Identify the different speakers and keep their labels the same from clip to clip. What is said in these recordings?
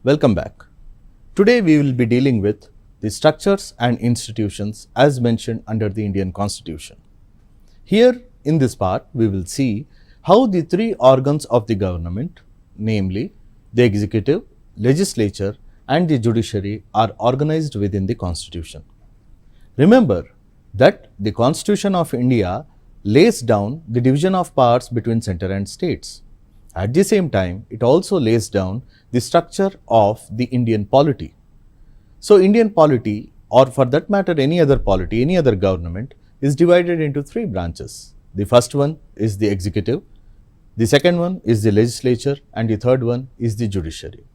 Speaker 1: Welcome back. Today we will be dealing with the structures and institutions as mentioned under the Indian Constitution. Here in this part we will see how the three organs of the government, namely the executive, legislature and the judiciary, are organized within the Constitution. Remember that the Constitution of India lays down the division of powers between center and states. At the same time, it also lays down the structure of the Indian polity. So, Indian polity, or for that matter any other polity, any other government, is divided into three branches. The first one is the executive, the second one is the legislature and the third one is the judiciary.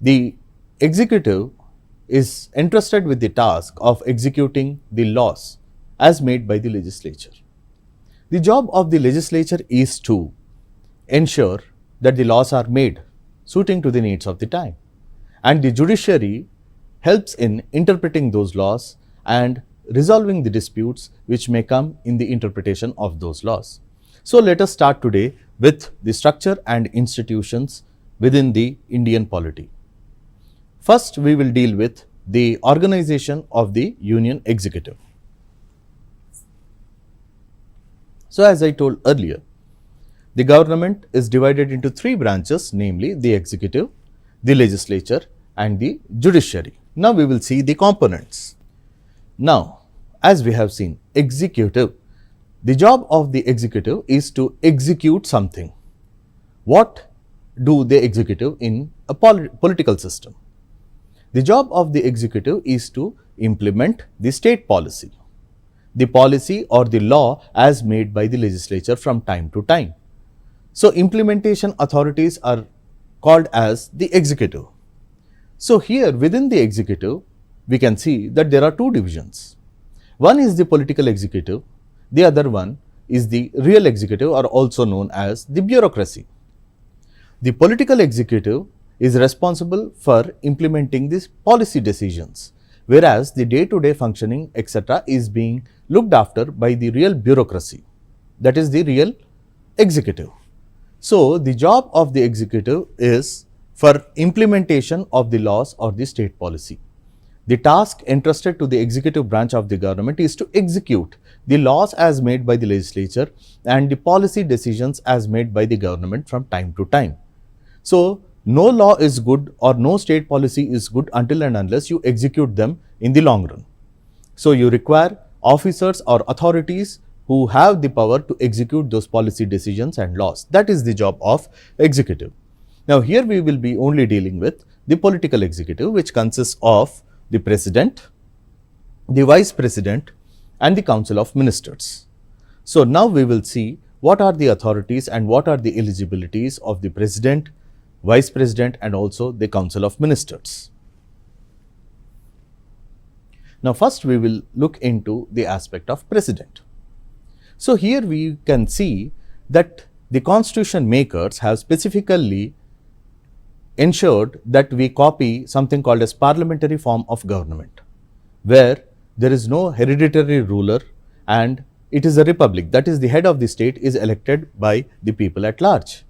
Speaker 1: The executive is entrusted with the task of executing the laws as made by the legislature. The job of the legislature is to ensure that the laws are made suiting to the needs of the time, and the judiciary helps in interpreting those laws and resolving the disputes which may come in the interpretation of those laws. So, let us start today with the structure and institutions within the Indian polity. First, we will deal with the organization of the Union Executive. So, as I told earlier, the government is divided into three branches, namely the executive, the legislature and the judiciary. Now, we will see the components. Now, as we have seen, executive, the job of the executive is to execute something. What do the executive in a political system? The job of the executive is to implement the state policy or the law as made by the legislature from time to time. So, implementation authorities are called as the executive. So, here within the executive, we can see that there are two divisions. One is the political executive, the other one is the real executive, or also known as the bureaucracy. The political executive is responsible for implementing these policy decisions, whereas the day-to-day functioning etc. is being looked after by the real bureaucracy, that is the real executive. So, the job of the executive is for implementation of the laws or the state policy. The task entrusted to the executive branch of the government is to execute the laws as made by the legislature and the policy decisions as made by the government from time to time. So, no law is good or no state policy is good until and unless you execute them in the long run. So, you require officers or authorities who have the power to execute those policy decisions and laws. That is the job of executive. Now, here we will be only dealing with the political executive, which consists of the president, the vice president and the council of ministers. So, now we will see what are the authorities and what are the eligibilities of the president, vice president and also the council of ministers. Now, first we will look into the aspect of president. So, here we can see that the constitution makers have specifically ensured that we copy something called as parliamentary form of government, where there is no hereditary ruler and it is a republic, that is the head of the state is elected by the people at large.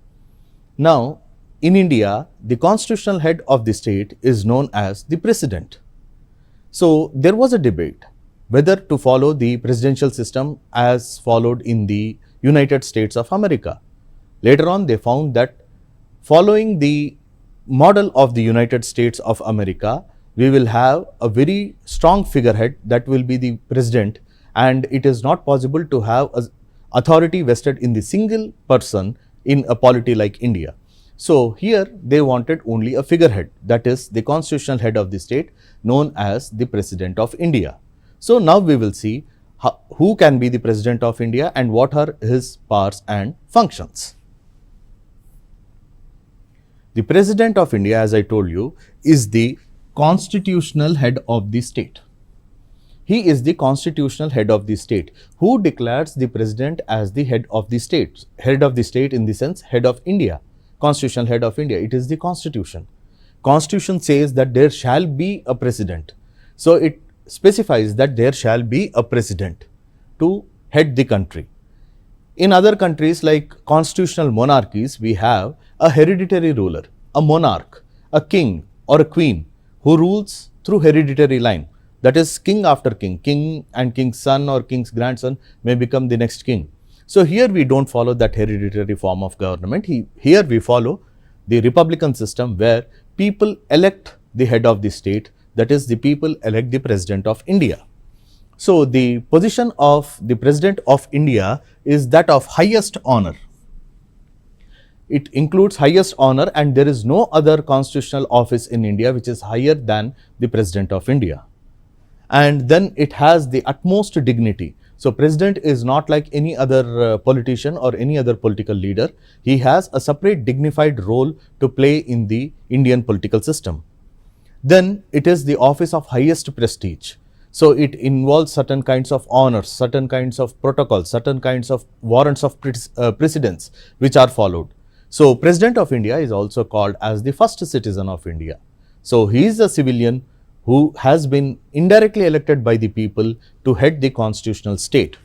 Speaker 1: Now, in India, the constitutional head of the state is known as the president. So, there was a debate whether to follow the presidential system as followed in the United States of America. Later on, they found that following the model of the United States of America, we will have a very strong figurehead that will be the president, and it is not possible to have authority vested in the single person in a polity like India. So, here they wanted only a figurehead, that is the constitutional head of the state known as the President of India. So, now we will see who can be the President of India and what are his powers and functions. The President of India, as I told you, is the constitutional head of the state. He is the constitutional head of the state. Who declares the President as the head of the state? Head of the state in the sense head of India, constitutional head of India. It is the Constitution. Constitution says that there shall be a President. So, it specifies that there shall be a president to head the country. In other countries like constitutional monarchies, we have a hereditary ruler, a monarch, a king or a queen who rules through hereditary line. That is king after king, king and king's son or king's grandson may become the next king. So here we don't follow that hereditary form of government. Here we follow the republican system where people elect the head of the state, that is the people elect the president of India. So the position of the president of India is that of highest honor. It includes highest honor and there is no other constitutional office in India which is higher than the president of India. And then it has the utmost dignity. So president is not like any other politician or any other political leader. He has a separate dignified role to play in the Indian political system. Then it is the office of highest prestige. So it involves certain kinds of honors, certain kinds of protocols, certain kinds of warrants of precedence which are followed. So president of India is also called as the first citizen of India. So he is a civilian who has been indirectly elected by the people to head the constitutional state.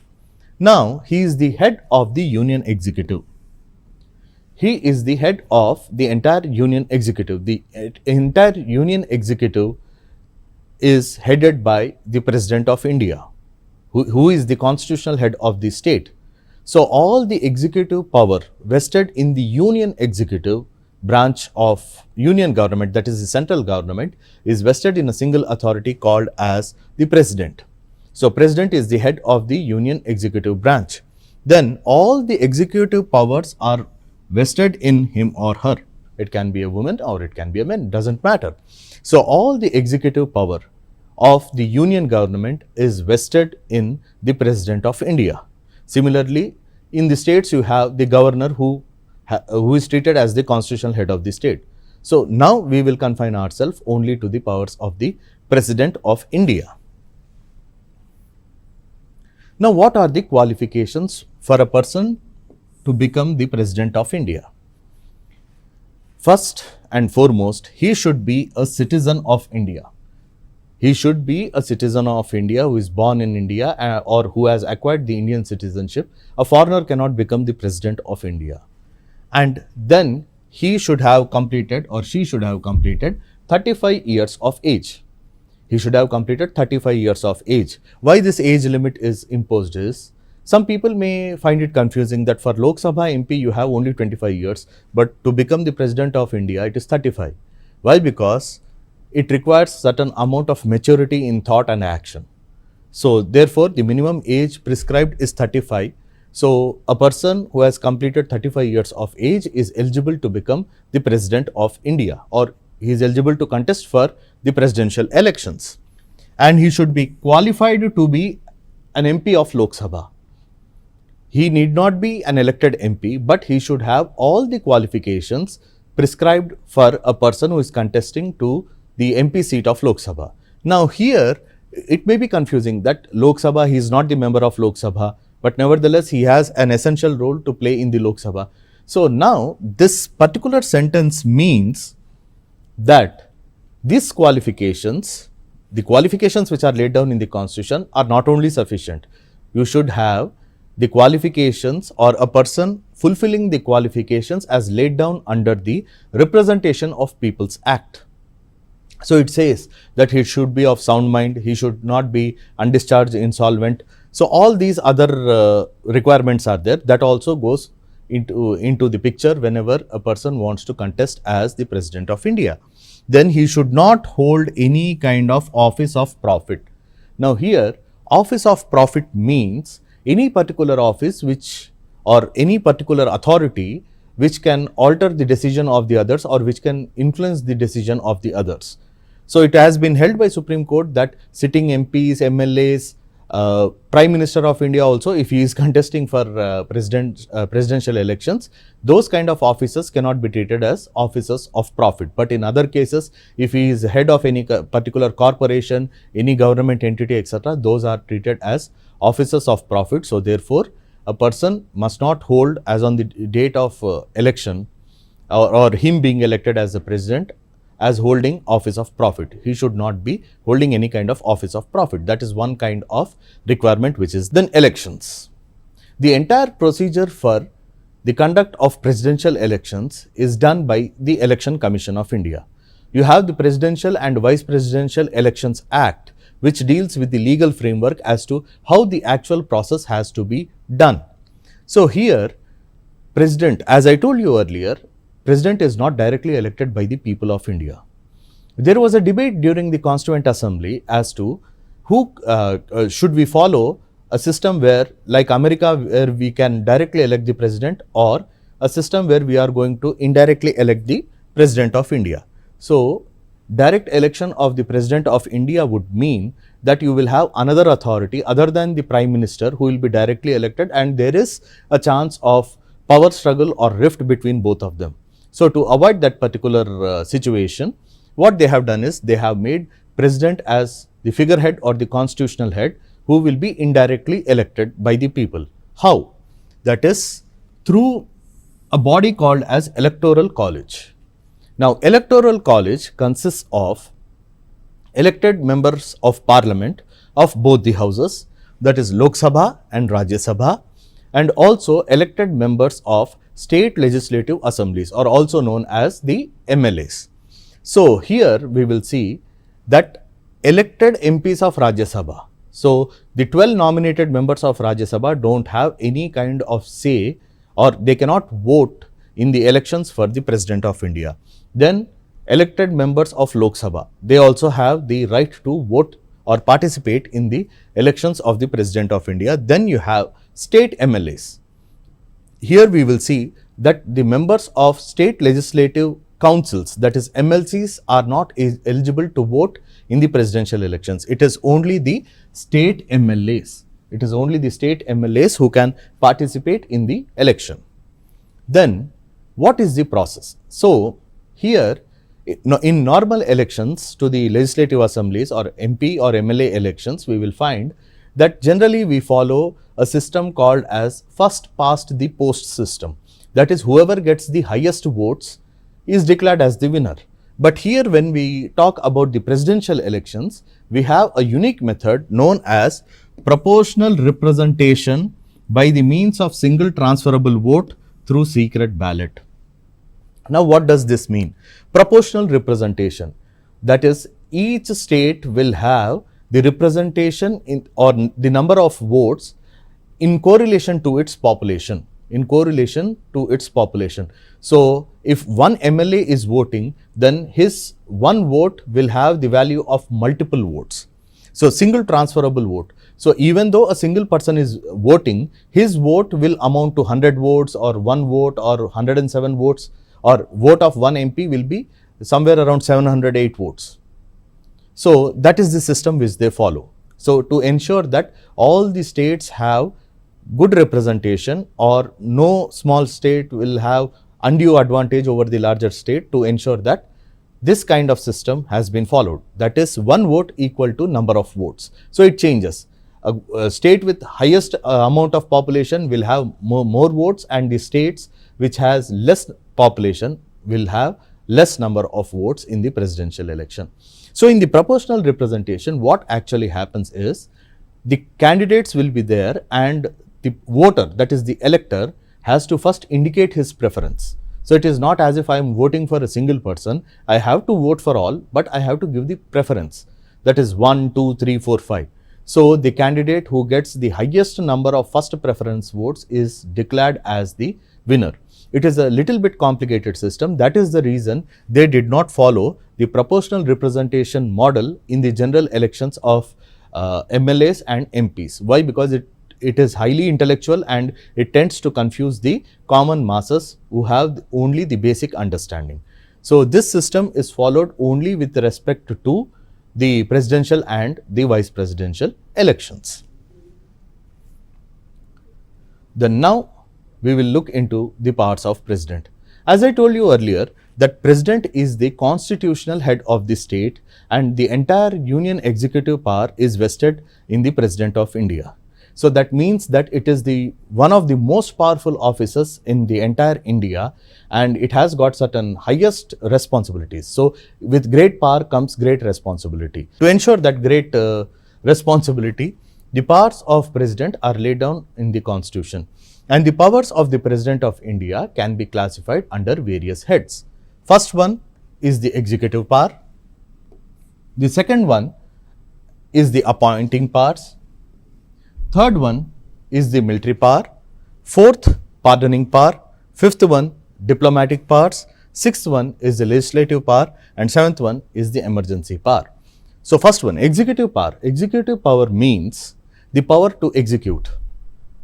Speaker 1: Now, he is the head of the union executive. He is the head of the entire union executive. The entire union executive is headed by the president of India, who is the constitutional head of the state. So, all the executive power vested in the union executive branch of union government, that is the central government, is vested in a single authority called as the president. So president is the head of the union executive branch. Then all the executive powers are vested in him or her. It can be a woman or it can be a man, doesn't matter. So all the executive power of the union government is vested in the president of India. Similarly, in the states you have the governor who is treated as the constitutional head of the state. So now we will confine ourselves only to the powers of the president of India. Now what are the qualifications for a person to become the president of India? First and foremost, he should be a citizen of India. He should be a citizen of India who is born in India or who has acquired the Indian citizenship. A foreigner cannot become the president of India. And then he should have completed or she should have completed 35 years of age. He should have completed 35 years of age. Why this age limit is imposed is, some people may find it confusing that for Lok Sabha MP you have only 25 years, but to become the president of India it is 35. Why? Because it requires certain amount of maturity in thought and action. So therefore the minimum age prescribed is 35. So a person who has completed 35 years of age is eligible to become the president of India, or he is eligible to contest for the presidential elections. And he should be qualified to be an MP of Lok Sabha. He need not be an elected MP, but he should have all the qualifications prescribed for a person who is contesting to the MP seat of Lok Sabha. Now here it may be confusing that Lok Sabha, he is not the member of Lok Sabha, but nevertheless he has an essential role to play in the Lok Sabha. So now this particular sentence means that these qualifications, the qualifications which are laid down in the constitution are not only sufficient. You should have the qualifications or a person fulfilling the qualifications as laid down under the Representation of People's Act. So it says that he should be of sound mind, he should not be undischarged, insolvent. So all these other requirements are there. That also goes into the picture whenever a person wants to contest as the president of India. Then he should not hold any kind of office of profit. Now here office of profit means any particular office which or any particular authority which can alter the decision of the others or which can influence the decision of the others. So it has been held by Supreme Court that sitting MPs, MLAs, Prime Minister of India also, if he is contesting for presidential elections, those kind of officers cannot be treated as officers of profit. But in other cases, if he is head of any particular corporation, any government entity, etc., those are treated as officers of profit. So therefore, a person must not hold as on the date of election or him being elected as the president as holding office of profit. He should not be holding any kind of office of profit. That is one kind of requirement which is then elections. The entire procedure for the conduct of presidential elections is done by the Election Commission of India. You have the Presidential and Vice Presidential Elections Act, which deals with the legal framework as to how the actual process has to be done. So here, President, as I told you earlier, President is not directly elected by the people of India. There was a debate during the Constituent Assembly as to who should we follow a system where, like America, where we can directly elect the president, or a system where we are going to indirectly elect the President of India. So, direct election of the President of India would mean that you will have another authority other than the Prime Minister who will be directly elected, and there is a chance of power struggle or rift between both of them. So, to avoid that particular situation, what they have done is they have made President as the figurehead or the constitutional head who will be indirectly elected by the people. How? That is through a body called as Electoral College. Now, Electoral College consists of elected members of Parliament of both the houses, that is Lok Sabha and Rajya Sabha, and also elected members of state legislative assemblies, or also known as the MLAs. So, here we will see that elected MPs of Rajya Sabha. So, the 12 nominated members of Rajya Sabha don't have any kind of say, or they cannot vote in the elections for the President of India. Then elected members of Lok Sabha, they also have the right to vote or participate in the elections of the President of India. Then you have state MLAs. Here we will see that the members of state legislative councils, that is MLCs, are not eligible to vote in the presidential elections. It is only the state MLAs. It is only the state MLAs who can participate in the election. Then, what is the process? So, here in normal elections to the legislative assemblies or MP or MLA elections, we will find that generally we follow a system called as first past the post system. That is, whoever gets the highest votes is declared as the winner. But here when we talk about the presidential elections, we have a unique method known as proportional representation by the means of single transferable vote through secret ballot. Now, what does this mean? Proportional representation, that is, each state will have the representation in, or the number of votes in correlation to its population. So, if one MLA is voting, then his one vote will have the value of multiple votes. So, single transferable vote. So, even though a single person is voting, his vote will amount to 100 votes or 1 vote or 107 votes, or vote of one MP will be somewhere around 708 votes. So, that is the system which they follow. So, to ensure that all the states have good representation, or no small state will have undue advantage over the larger state, to ensure that this kind of system has been followed. That is, one vote equal to number of votes. So, it changes. A state with highest amount of population will have more votes, and the states which has less population will have less number of votes in the presidential election. So, in the proportional representation, what actually happens is the candidates will be there, and the voter, that is the elector, has to first indicate his preference. So, it is not as if I am voting for a single person. I have to vote for all, but I have to give the preference, that is 1, 2, 3, 4, 5. So, the candidate who gets the highest number of first preference votes is declared as the winner. It is a little bit complicated system. That is the reason they did not follow the proportional representation model in the general elections of MLAs and MPs. Why? Because it is highly intellectual, and it tends to confuse the common masses who have only the basic understanding. So, this system is followed only with respect to the presidential and the vice presidential elections. Then now we will look into the powers of president. As I told you earlier, that president is the constitutional head of the state, and the entire union executive power is vested in the President of India. So, that means that it is the one of the most powerful offices in the entire India, and it has got certain highest responsibilities. So, with great power comes great responsibility. To ensure that great responsibility, the powers of president are laid down in the constitution, and the powers of the President of India can be classified under various heads. First one is the executive power. The second one is the appointing powers. Third one is the military power. Fourth, pardoning power. Fifth one, diplomatic powers. Sixth one is the legislative power, and seventh one is the emergency power. So first one, executive power. Executive power means the power to execute,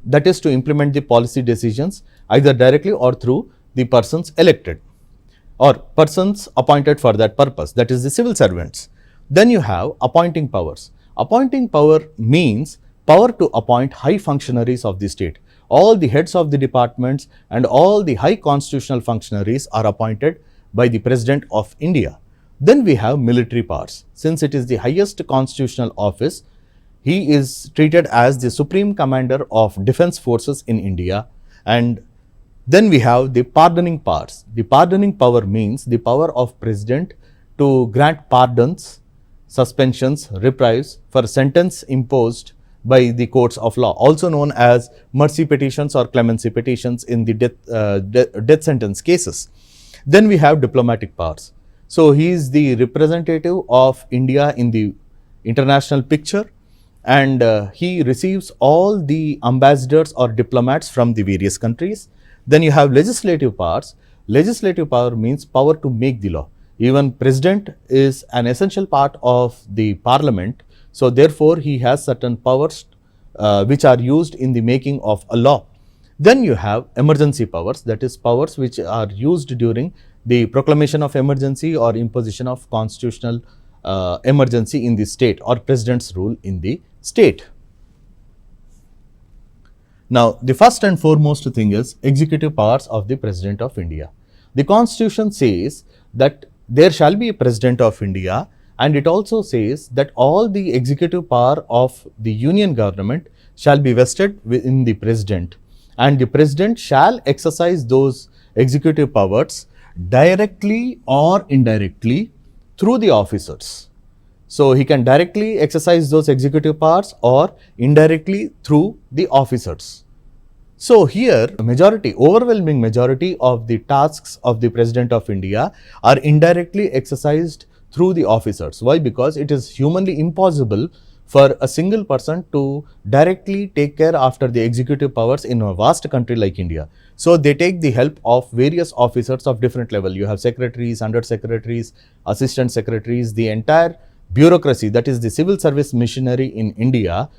Speaker 1: that is to implement the policy decisions either directly or through the persons elected or persons appointed for that purpose, that is the civil servants. Then you have appointing powers. Appointing power means power to appoint high functionaries of the state. All the heads of the departments and all the high constitutional functionaries are appointed by the President of India. Then we have military powers. Since it is the highest constitutional office, he is treated as the supreme commander of defense forces in India. And then we have the pardoning powers. The pardoning power means the power of President to grant pardons, suspensions, reprieves for sentence imposed by the courts of law, also known as mercy petitions or clemency petitions in the death sentence cases. Then we have diplomatic powers. So he is the representative of India in the international picture, and he receives all the ambassadors or diplomats from the various countries. Then you have legislative powers. Legislative power means power to make the law. Even President is an essential part of the parliament. So therefore, he has certain powers which are used in the making of a law. Then you have emergency powers, that is powers which are used during the proclamation of emergency or imposition of constitutional emergency in the state or president's rule in the state. Now, the first and foremost thing is executive powers of the President of India. The Constitution says that there shall be a President of India, and it also says that all the executive power of the Union government shall be vested within the President, and the President shall exercise those executive powers directly or indirectly through the officers. So he can directly exercise those executive powers or indirectly through the officers. So here, overwhelming majority of the tasks of the President of India are indirectly exercised through the officers. Why? Because it is humanly impossible for a single person to directly take care after the executive powers in a vast country like India. So they take the help of various officers of different level. You have secretaries, under secretaries, assistant secretaries. The entire bureaucracy, that is the civil service machinery in India,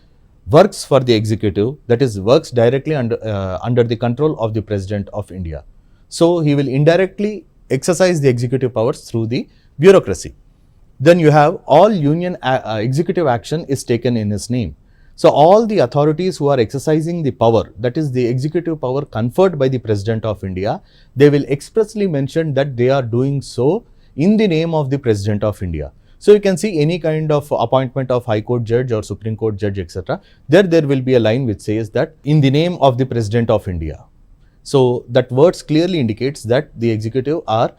Speaker 1: works for the executive, that is works directly under the control of the President of India. So he will indirectly exercise the executive powers through the bureaucracy. Then you have all union executive action is taken in his name. So all the authorities who are exercising the power, that is the executive power conferred by the President of India, they will expressly mention that they are doing so in the name of the President of India. So you can see any kind of appointment of High Court judge or Supreme Court judge, etc. There will be a line which says that in the name of the President of India. So that words clearly indicates that the executive are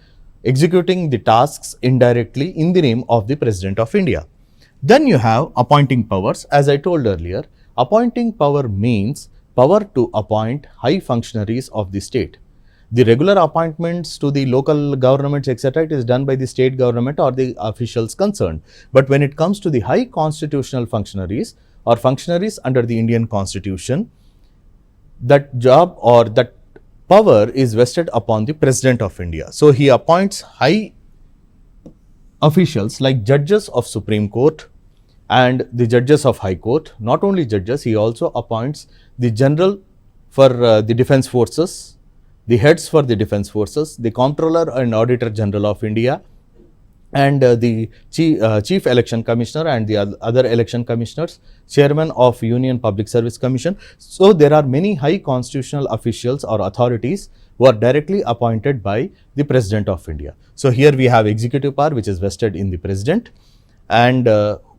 Speaker 1: executing the tasks indirectly in the name of the President of India. Then you have appointing powers. As I told earlier, appointing power means power to appoint high functionaries of the state. The regular appointments to the local governments, etc., it is done by the state government or the officials concerned. But when it comes to the high constitutional functionaries or functionaries under the Indian Constitution, that job or that power is vested upon the President of India. So he appoints high officials like judges of Supreme Court and the judges of High Court. Not only judges, he also appoints the general for the defense forces, the heads for the defense forces, the Comptroller and Auditor General of India, and the Chief Election Commissioner and the other election commissioners, Chairman of Union Public Service Commission. So there are many high constitutional officials or authorities who are directly appointed by the President of India. So here we have executive power which is vested in the President and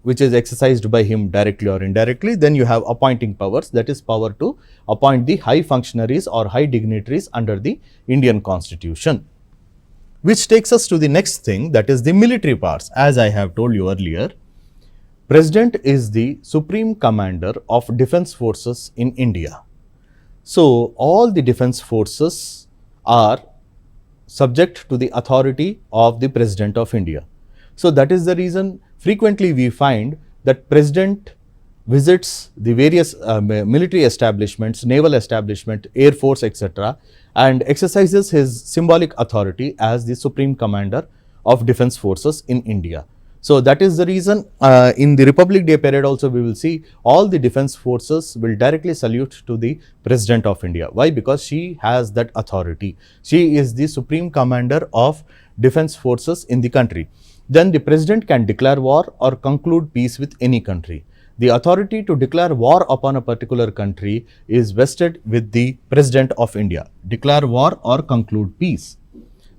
Speaker 1: which is exercised by him directly or indirectly. Then you have appointing powers, that is power to appoint the high functionaries or high dignitaries under the Indian Constitution. Which takes us to the next thing, that is the military powers. As I have told you earlier, President is the supreme commander of defense forces in India. So all the defense forces are subject to the authority of the President of India. So that is the reason frequently we find that President visits the various military establishments, naval establishment, air force, etc., and exercises his symbolic authority as the supreme commander of defense forces in India. So that is the reason in the Republic Day parade also we will see all the defense forces will directly salute to the President of India. Why? Because she has that authority. She is the supreme commander of defense forces in the country. Then the President can declare war or conclude peace with any country. The authority to declare war upon a particular country is vested with the President of India. Declare war or conclude peace.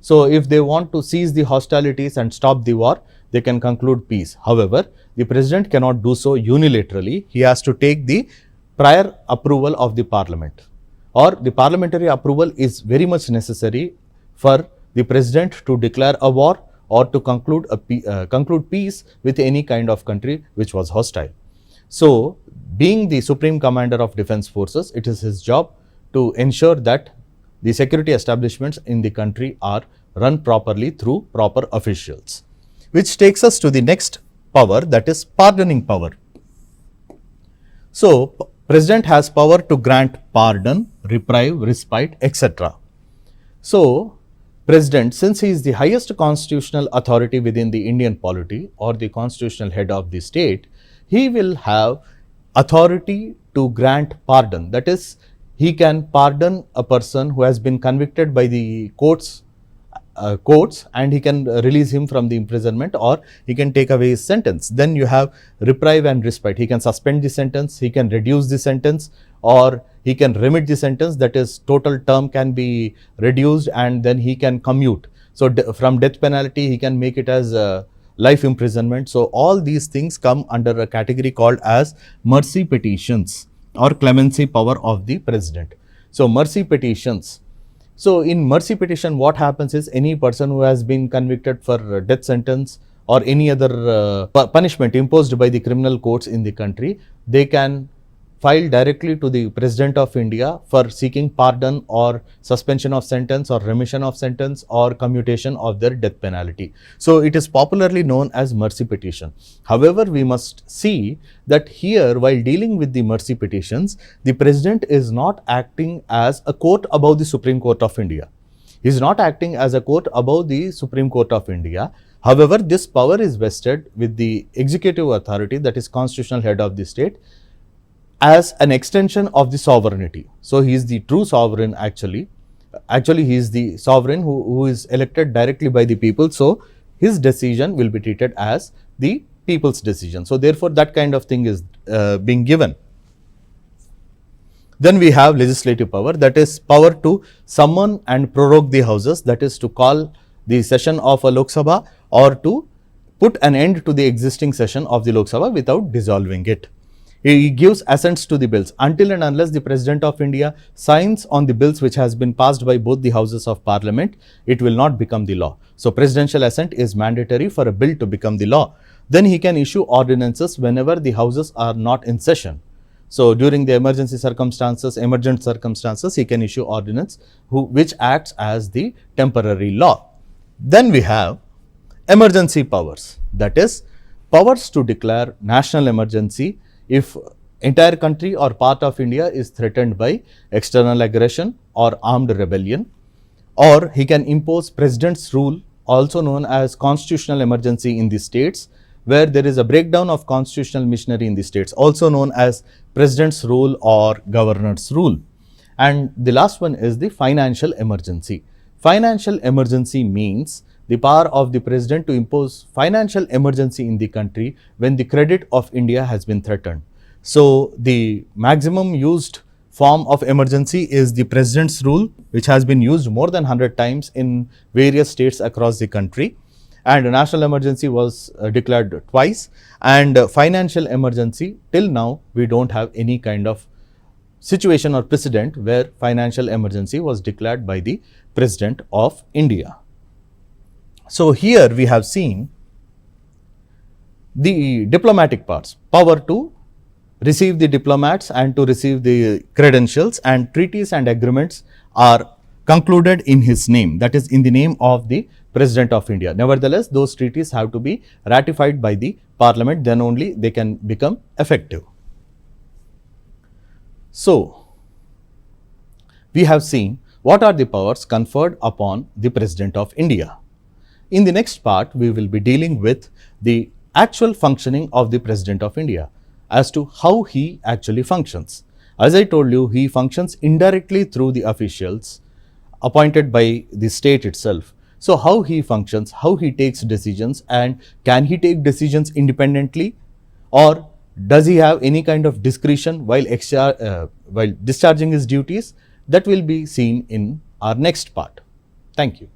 Speaker 1: So if they want to cease the hostilities and stop the war, they can conclude peace. However, the President cannot do so unilaterally. He has to take the prior approval of the Parliament, or the parliamentary approval is very much necessary for the President to declare a war or to conclude peace with any kind of country which was hostile. So, being the supreme commander of defense forces, it is his job to ensure that the security establishments in the country are run properly through proper officials. Which takes us to the next power, that is pardoning power. So, President has power to grant pardon, reprieve, respite, etc. So, President, since he is the highest constitutional authority within the Indian polity or the constitutional head of the state, he will have authority to grant pardon. That is, he can pardon a person who has been convicted by the courts and he can release him from the imprisonment, or he can take away his sentence. Then you have reprieve and respite. He can suspend the sentence, he can reduce the sentence, or he can remit the sentence, that is total term can be reduced and then he can commute. So from death penalty he can make it as life imprisonment. So all these things come under a category called as mercy petitions or clemency power of the President. So mercy petitions. So in mercy petition, what happens is any person who has been convicted for death sentence or any other punishment imposed by the criminal courts in the country, they can file directly to the President of India for seeking pardon or suspension of sentence or remission of sentence or commutation of their death penalty. So it is popularly known as mercy petition. However, we must see that here, while dealing with the mercy petitions, the President is not acting as a court above the Supreme Court of India. He is not acting as a court above the Supreme Court of India. However, this power is vested with the executive authority, that is constitutional head of the state, as an extension of the sovereignty. So he is the true sovereign actually. Actually, he is the sovereign who is elected directly by the people. So his decision will be treated as the people's decision. So therefore, that kind of thing is being given. Then we have legislative power, that is power to summon and prorogue the houses, that is to call the session of a Lok Sabha or to put an end to the existing session of the Lok Sabha without dissolving it. He gives assents to the bills until and unless the President of India signs on the bills which has been passed by both the houses of Parliament, it will not become the law. So presidential assent is mandatory for a bill to become the law. Then he can issue ordinances whenever the houses are not in session. So during the emergent circumstances, he can issue ordinance which acts as the temporary law. Then we have emergency powers, that is powers to declare national emergency if entire country or part of India is threatened by external aggression or armed rebellion, or he can impose President's rule, also known as constitutional emergency in the states, where there is a breakdown of constitutional machinery in the states, also known as President's rule or Governor's rule. And the last one is the financial emergency. Financial emergency means the power of the President to impose financial emergency in the country when the credit of India has been threatened. So the maximum used form of emergency is the President's rule, which has been used more than 100 times in various states across the country. And a national emergency was declared twice, and financial emergency, till now we don't have any kind of situation or precedent where financial emergency was declared by the President of India. So here we have seen the diplomatic parts, power to receive the diplomats and to receive the credentials, and treaties and agreements are concluded in his name, that is in the name of the President of India. Nevertheless, those treaties have to be ratified by the Parliament, then only they can become effective. So, we have seen what are the powers conferred upon the President of India. In the next part, we will be dealing with the actual functioning of the President of India as to how he actually functions. As I told you, he functions indirectly through the officials appointed by the state itself. So, how he functions, how he takes decisions, and can he take decisions independently, or does he have any kind of discretion while discharging his duties? That will be seen in our next part. Thank you.